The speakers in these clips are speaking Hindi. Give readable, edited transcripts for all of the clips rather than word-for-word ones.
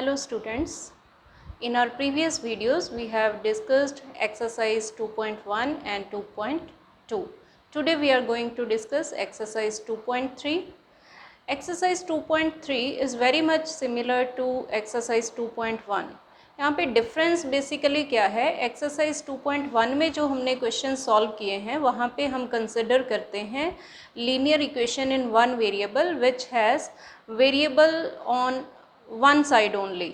Hello students, in our previous videos we have discussed exercise 2.1 and 2.2. Today we are going to discuss exercise 2.3. Exercise 2.3 is very much similar to exercise 2.1. यहाँ पे डिफरेंस बेसिकली क्या है, एक्सरसाइज 2.1 में जो हमने क्वेश्चन सॉल्व किए हैं वहाँ पे हम कंसिडर करते हैं linear equation in one variable which has variable on one side only.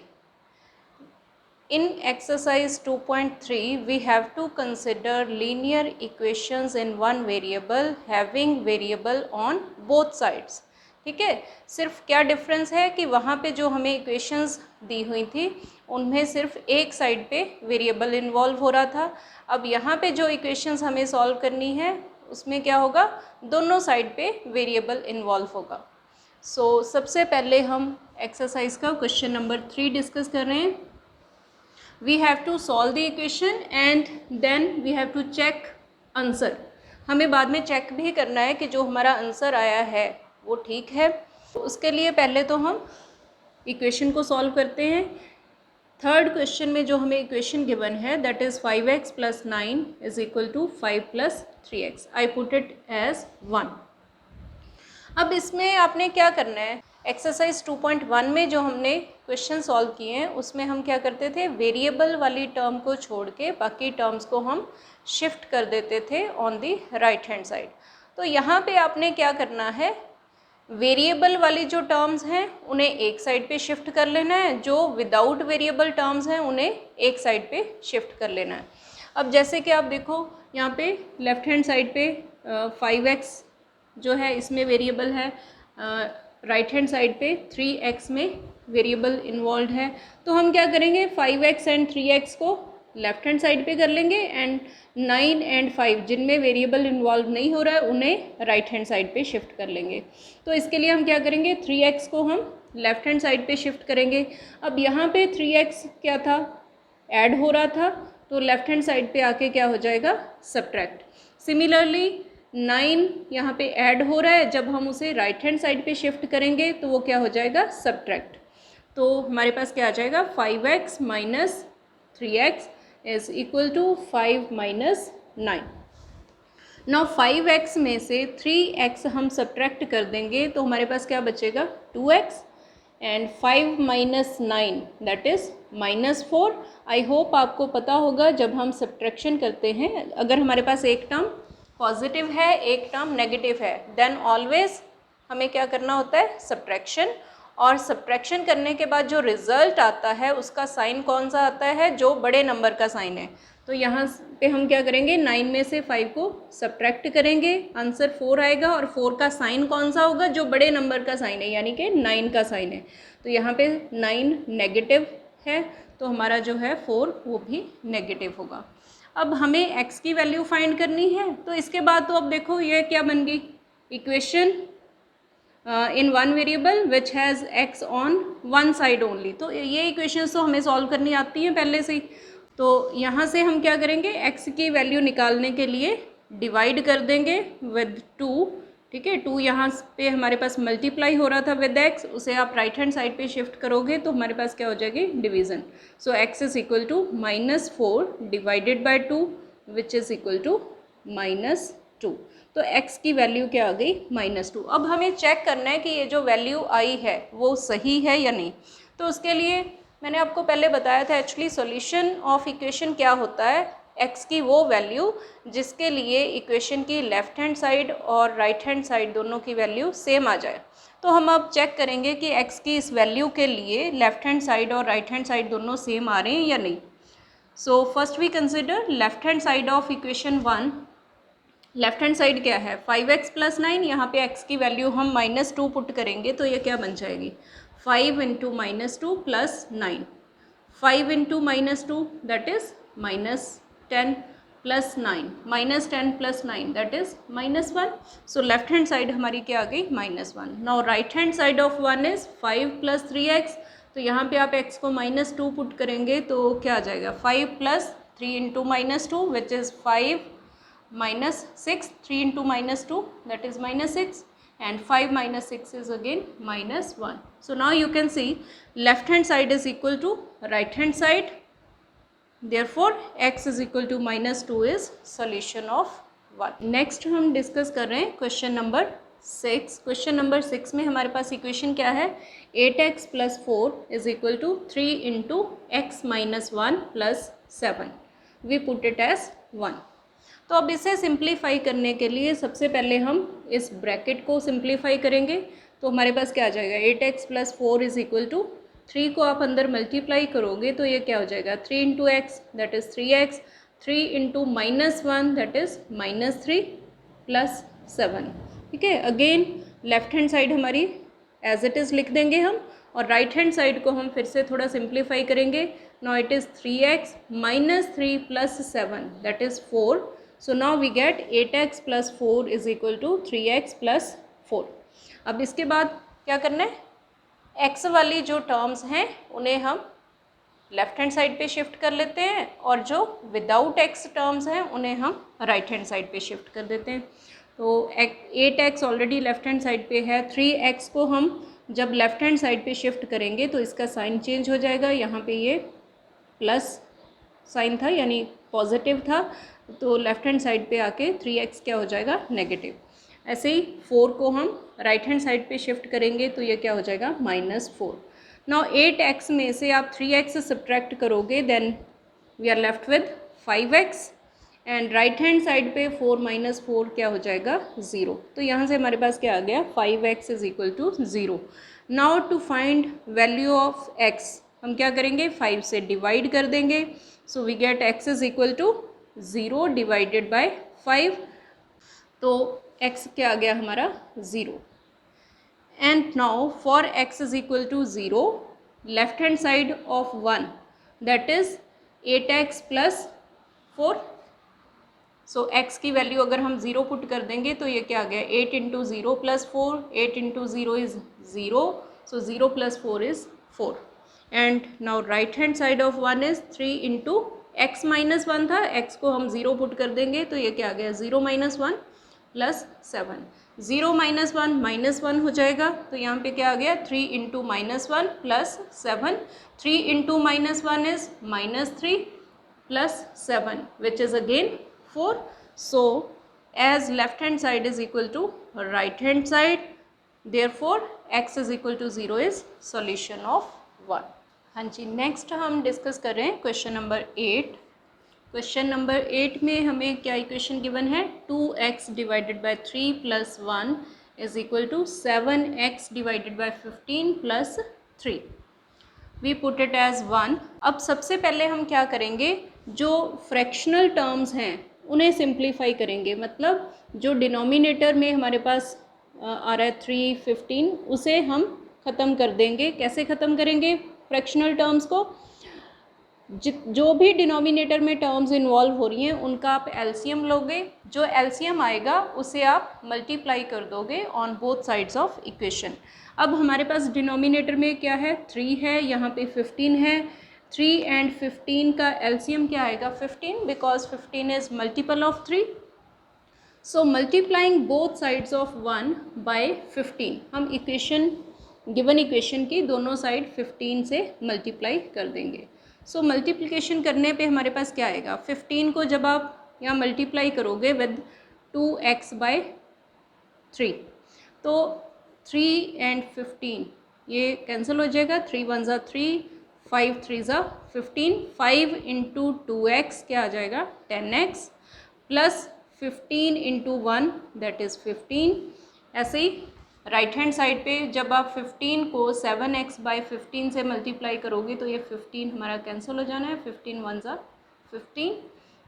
In exercise 2.3 we have to consider linear equations in one variable having variable on both sides. ठीक है, सिर्फ क्या डिफरेंस है कि वहाँ पे जो हमें इक्वेशंस दी हुई थी उनमें सिर्फ एक साइड पे वेरिएबल इन्वॉल्व हो रहा था. अब यहाँ पे जो इक्वेशंस हमें सॉल्व करनी है उसमें क्या होगा, दोनों साइड पे वेरिएबल इन्वॉल्व होगा. सबसे पहले हम एक्सरसाइज का क्वेश्चन नंबर 3 डिस्कस कर रहे हैं. We have to solve the equation and then we have to check answer. हमें बाद में चेक भी करना है कि जो हमारा आंसर आया है वो ठीक है. तो उसके लिए पहले तो हम इक्वेशन को सॉल्व करते हैं. थर्ड क्वेश्चन में जो हमें इक्वेशन गिवन है that is 5x + 9 = 5 + 3x. I put it as 1. अब इसमें आपने क्या करना है, एक्सरसाइज 2.1 में जो हमने क्वेश्चन सॉल्व किए हैं उसमें हम क्या करते थे, वेरिएबल वाली टर्म को छोड़ के बाकी टर्म्स को हम शिफ्ट कर देते थे on the right hand side. तो यहाँ पे आपने क्या करना है, वेरिएबल वाली जो टर्म्स हैं उन्हें एक साइड पे शिफ्ट कर लेना है, जो विदाउट वेरिएबल टर्म्स हैं उन्हें एक साइड पे शिफ्ट कर लेना है. अब जैसे कि आप देखो यहाँ पे लेफ्ट हैंड साइड पे 5x जो है इसमें वेरिएबल है, राइट हैंड साइड पे 3x में वेरिएबल इन्वॉल्व है. तो हम क्या करेंगे, 5x एंड 3x को लेफ्ट हैंड साइड पे कर लेंगे एंड 9 एंड 5 जिनमें वेरिएबल इन्वॉल्व नहीं हो रहा है उन्हें राइट हैंड साइड पे शिफ्ट कर लेंगे. तो इसके लिए हम क्या करेंगे, 3x को हम लेफ्ट हैंड साइड पे शिफ्ट करेंगे. अब यहाँ पे 3x क्या था, ऐड हो रहा था, तो लेफ्ट हैंड साइड पे आके क्या हो जाएगा, सब्ट्रैक्ट. सिमिलरली 9 यहाँ पे ऐड हो रहा है, जब हम उसे राइट हैंड साइड पे शिफ्ट करेंगे तो वो क्या हो जाएगा, सब्ट्रैक्ट. तो हमारे पास क्या आ जाएगा, 5x - 3x = 5 - 9. नाउ 5x में से 3x हम सब्ट्रैक्ट कर देंगे तो हमारे पास क्या बचेगा, 2x and 5 - 9 that is -4. I hope आपको पता होगा जब हम सब्ट्रैक्शन करते हैं अगर हमारे पास एक टर्म पॉजिटिव है एक टर्म नेगेटिव है देन ऑलवेज हमें क्या करना होता है, सब्ट्रैक्शन. और सब्ट्रैक्शन करने के बाद जो रिज़ल्ट आता है उसका साइन कौन सा आता है, जो बड़े नंबर का साइन है. तो यहाँ पे हम क्या करेंगे, 9 में से 5 को सब्ट्रैक्ट करेंगे, आंसर 4 आएगा और 4 का साइन कौन सा होगा, जो बड़े नंबर का साइन है यानी कि 9 का साइन है. तो यहाँ पे 9 नेगेटिव है तो हमारा जो है 4 वो भी नेगेटिव होगा. अब हमें x की वैल्यू फाइंड करनी है. तो इसके बाद तो अब देखो ये क्या बन गई, equation in one variable which has x on one side only. तो ये इक्वेशंस तो हमें सॉल्व करनी आती हैं पहले से ही. तो यहाँ से हम क्या करेंगे, x की वैल्यू निकालने के लिए डिवाइड कर देंगे विद 2. ठीक है, 2 यहाँ पे हमारे पास मल्टीप्लाई हो रहा था विद x, उसे आप राइट हैंड साइड पे शिफ्ट करोगे तो हमारे पास क्या हो जाएगी, division. So x = -4 divided by 2 which is equal to -2. तो x की वैल्यू क्या आ गई, -2. अब हमें चेक करना है कि ये जो वैल्यू आई है वो सही है या नहीं. तो उसके लिए मैंने आपको पहले बताया था एक्चुअली सॉल्यूशन ऑफ इक्वेशन क्या होता है, x की वो वैल्यू जिसके लिए इक्वेशन की लेफ़्ट हैंड साइड और राइट हैंड साइड दोनों की वैल्यू सेम आ जाए. तो हम अब चेक करेंगे कि x की इस वैल्यू के लिए लेफ़्ट हैंड साइड और राइट हैंड साइड दोनों सेम आ रहे हैं या नहीं. So first we consider left hand side of equation 1. Left hand side क्या है, 5x + 9. यहाँ पे x की वैल्यू हम -2 पुट करेंगे तो ये क्या बन जाएगी, 5 × -2 + 9. 5 × -2 that is -10 + 9, -10 + 9 that is -1. So left hand side हमारी क्या आ गई, -1. Now right hand side of 1 is 5 + 3x. तो यहाँ पे आप x को -2 पुट करेंगे तो क्या आ जाएगा, 5 + 3 × -2 which is 5 - 6. 3 × -2 that is -6 and 5 minus 6 is again minus 1. So now you can see left hand side is equal to right hand side, therefore x is equal to minus 2 is solution of 1. Next हम डिस्कस कर रहे हैं क्वेश्चन नंबर 6. क्वेश्चन नंबर 6 में हमारे पास इक्वेशन क्या है, 8x plus 4 is equal to 3 into x minus 1 plus 7. We put it as 1. तो अब इसे सिंप्लीफाई करने के लिए सबसे पहले हम इस ब्रैकेट को सिंप्लीफाई करेंगे. तो हमारे पास क्या आ जाएगा, 8x plus 4 is equal to 3 को आप अंदर मल्टीप्लाई करोगे तो ये क्या हो जाएगा, 3 into x that is 3x, 3 into minus 1 that is minus 3 plus 7. ठीक है, अगेन लेफ्ट हैंड साइड हमारी एज इट इज़ लिख देंगे हम, और राइट हैंड साइड को हम फिर से थोड़ा सिंप्लीफाई करेंगे. Now it is 3x minus 3 plus 7 that is 4. So now we get 8x plus 4 is equal to 3x plus 4. अब इसके बाद क्या करना है, x वाली जो टर्म्स हैं उन्हें हम लेफ्ट हैंड साइड पे शिफ्ट कर लेते हैं, और जो विदाउट x टर्म्स हैं उन्हें हम राइट हैंड साइड पे शिफ्ट कर देते हैं. तो 8x already left hand side पे है, 3x को हम जब लेफ्ट हैंड साइड पे शिफ्ट करेंगे तो इसका साइन चेंज हो जाएगा. यहाँ पे ये प्लस साइन था यानी पॉजिटिव था, तो लेफ्ट हैंड साइड पे आके 3x क्या हो जाएगा, नेगेटिव. ऐसे ही 4 को हम राइट हैंड साइड पे शिफ्ट करेंगे तो ये क्या हो जाएगा, -4. नाउ 8x में से आप 3x सब्ट्रैक्ट करोगे then we are left with 5x, and right hand side पे 4 माइनस 4 क्या हो जाएगा, 0. तो यहाँ से हमारे पास क्या आ गया, 5x is equal to 0. Now to find value of x हम क्या करेंगे, 5 से डिवाइड कर देंगे. So we get x is equal to 0 divided by 5. तो x क्या आ गया हमारा, 0. And now for x is equal to 0, left hand side of 1 that is 8x plus 4. So x की वैल्यू अगर हम 0 पुट कर देंगे तो ये क्या आ गया, 8 into 0 plus 4, 8 into 0 is 0, so 0 plus 4 is 4. And now right hand side of 1 is 3 into x minus 1 था, x को हम 0 पुट कर देंगे तो ये क्या आ गया, 0 माइनस 1 प्लस 7. 0 माइनस 1 माइनस 1 हो जाएगा, तो यहाँ पे क्या आ गया, 3 into minus 1 plus 7. 3 into minus 1 is minus 3 plus 7 which is again 4. So as left hand side is equal to right hand side, therefore x is equal to 0 is solution of 1. हाँ जी, नेक्स्ट हम डिस्कस कर रहे हैं क्वेश्चन नंबर 8. क्वेश्चन नंबर 8 में हमें क्या इक्वेशन गिवन है, 2x divided by 3 plus 1 is equal to 7x divided by 15 plus 3. We put it as 1. अब सबसे पहले हम क्या करेंगे, जो फ्रैक्शनल टर्म्स हैं उन्हें सिंप्लीफाई करेंगे. मतलब जो डिनोमिनेटर में हमारे पास आ रहा है 3, 15, उसे हम ख़त्म कर देंगे. कैसे ख़त्म करेंगे फ्रैक्शनल टर्म्स को, जो भी डिनोमिनेटर में टर्म्स इन्वॉल्व हो रही हैं उनका आप एलसीएम लोगे. जो एलसीएम आएगा उसे आप मल्टीप्लाई कर दोगे on both sides of equation. अब हमारे पास डिनोमिनेटर में क्या है, 3 है, यहाँ पे 15 है. 3 एंड 15 का एलसीएम क्या आएगा, 15, because 15 is multiple of 3. So multiplying both sides of 1 by 15, हम इक्वेशन गिवन इक्वेशन की दोनों साइड 15 से मल्टीप्लाई कर देंगे. सो मल्टीप्लिकेशन करने पे हमारे पास क्या आएगा, 15 को जब आप यहाँ मल्टीप्लाई करोगे विद 2x बाय 3, तो 3 एंड 15 ये कैंसिल हो जाएगा. 3 1 ज़ा 3, 5 3 ज़ा 15. 5 इंटू 2x क्या आ जाएगा, 10x plus 15 into 1 that is 15. ऐसे ही राइट हैंड साइड पे जब आप 15 को 7x बाई 15 से मल्टीप्लाई करोगे तो ये 15 हमारा कैंसिल हो जाना है. 15 1 ज़ा 15,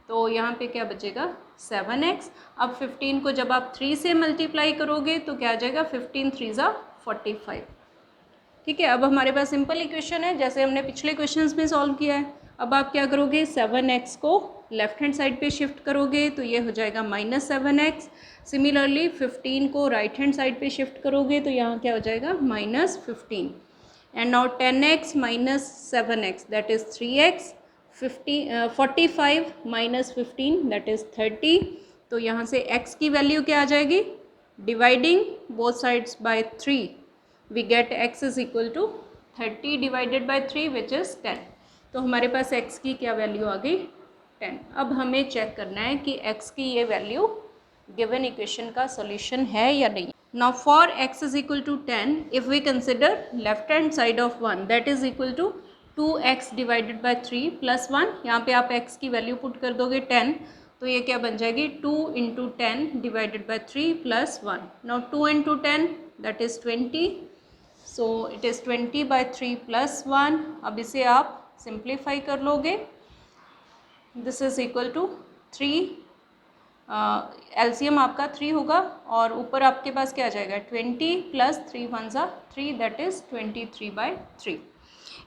तो यहाँ पे क्या बचेगा, 7x. अब 15 को जब आप 3 से मल्टीप्लाई करोगे तो क्या आ जाएगा, 15 3 ज़ा 45. ठीक है, अब हमारे पास सिंपल इक्वेशन है जैसे हमने पिछले क्वेश्चंस में सॉल्व किया है. अब आप क्या करोगे, 7x को लेफ्ट हैंड साइड पे शिफ्ट करोगे तो ये हो जाएगा -7x. सिमिलरली 15 को राइट हैंड साइड पे शिफ्ट करोगे तो यहाँ क्या हो जाएगा, -15. And now 10x minus 7x that is 3x. 45 minus 15 that is 30. तो यहाँ से x की वैल्यू क्या आ जाएगी, dividing both sides by 3, we get x is equal to 30 divided by 3 which is 10. तो हमारे पास x की क्या वैल्यू आ गई 10. अब हमें चेक करना है कि x की ये वैल्यू गिवन इक्वेशन का सॉल्यूशन है या नहीं. Now for x is equal to 10, if we consider left hand side of 1, that is equal to 2x divided by 3 plus 1. यहाँ पे आप x की वैल्यू पुट कर दोगे 10, तो ये क्या बन जाएगी 2 into 10 divided by 3 plus 1. Now 2 into 10 that is 20. So it is 20 by 3 plus 1. अब इसे आप सिंप्लीफाई कर लोगे. This is equal to 3. LCM आपका 3 होगा और ऊपर आपके पास क्या आ जाएगा 20 प्लस 3 वन ज़ा 3 that is 23 by 3.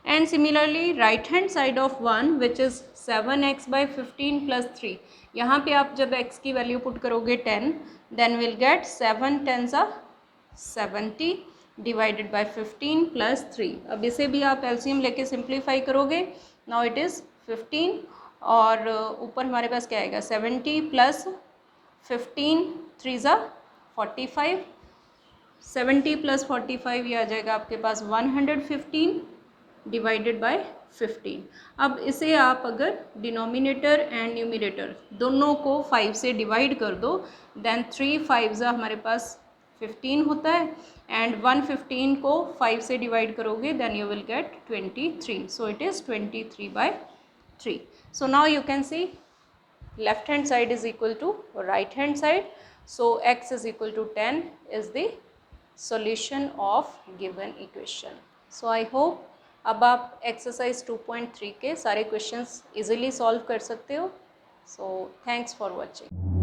And similarly right hand side of 1 which is 7x by 15 plus 3. यहाँ पे आप जब x की वैल्यू पुट करोगे 10, देन विल गेट 7 10 ज़ा 70 डिवाइडेड बाई 15 प्लस 3. अब इसे भी आप एलसीएम लेके सिंप्लीफाई करोगे. नाउ इट इज़ 15 और ऊपर हमारे पास क्या आएगा 70 प्लस 15 3 ज़ा 45. 70 प्लस 45 ये आ जाएगा आपके पास 115 डिवाइडेड बाय 15. अब इसे आप अगर डिनोमिनेटर एंड न्यूमिनेटर दोनों को 5 से डिवाइड कर दो, देन 3 5 ज़ा हमारे पास 15 होता है एंड 115 को 5 से डिवाइड करोगे then you will get 23. So it is 23 by 3. So now you can see left hand side is equal to right hand side. So x is equal to 10 is the solution of given equation. So I hope अब आप एक्सरसाइज 2.3 के सारे क्वेश्चंस इजीली सॉल्व कर सकते हो. So thanks for watching.